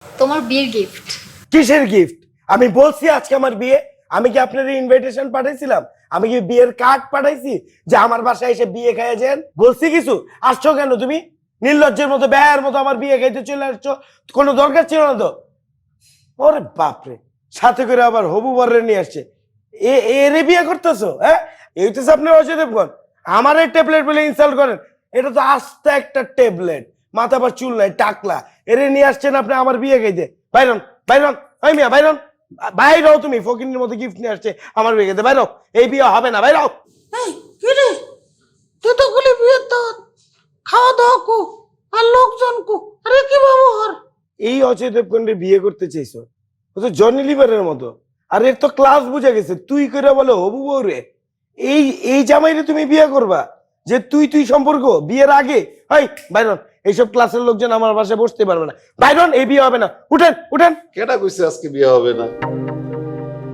তোমার বিয়ের গিফট। কিসের গিফট? আমি বলছি আজকে আমার বিয়ে। আমি কি আপনার ইনভাইটেশন পাঠাইছিলাম? আমি কি বিয়ের কার্ড পাঠাইছি যে আমার বাসায় এসে বিয়ে খাইয়ে যান? বলছি কিছু? আসছো কেন তুমি নির্লজ্জের মতো বেয়ার মতো আমার বিয়ে খাইতে চলে আসছো? কোনো দরকার ছিল না তো। ওরে বাপরে, সাথে করে আবার হবু বররে নিয়ে আসছে। এরে বিয়ে করতেছো? হ্যাঁ, এই হচ্ছে আপনার অজয় দেবগন। আমার এই ট্যাবলেট বলে ইনসাল্ট করেন? এটা তো আস্তে একটা ট্যাবলেট, মাথা বা চুল নাই, টাকলা। এরে নিয়ে আসছেন আপনি আমার বিয়ে খাইতে? বাইরন বাইরন, ওই মিয়া বাইরন, বাইরাও। তুমি ফকিনের মতো গিফট নিয়ে আসছে আমার বিয়ে খাইতে, বাইরাও। এই বিয়ে হবে না, বাইরাও। এই কি রে, যতগুলি বিয়ের দাওয়াত, খাওয়া দাওয়া কো আর লোকজন কো, আরে কি ব্যবহার! এই অজয় দেবগনের বিয়ে করতে চাইছো? ও তো জনি লিভারের মতো। আর এর তো ক্লাস বুঝে গেছে, তুই করে বলে হবু বউ রে। এই এই জামাইরে তুমি বিয়ে করবা? যে তুই তুই সম্পর্ক বিয়ের আগে? হাই বাইরন, এইসব ক্লাসের লোকজন আমার বাসায় বসতে পারবে না। বাইরন, এই বিয়ে হবে না। উঠেন উঠেন। কেডা কইছে আজকে বিয়ে হবে না?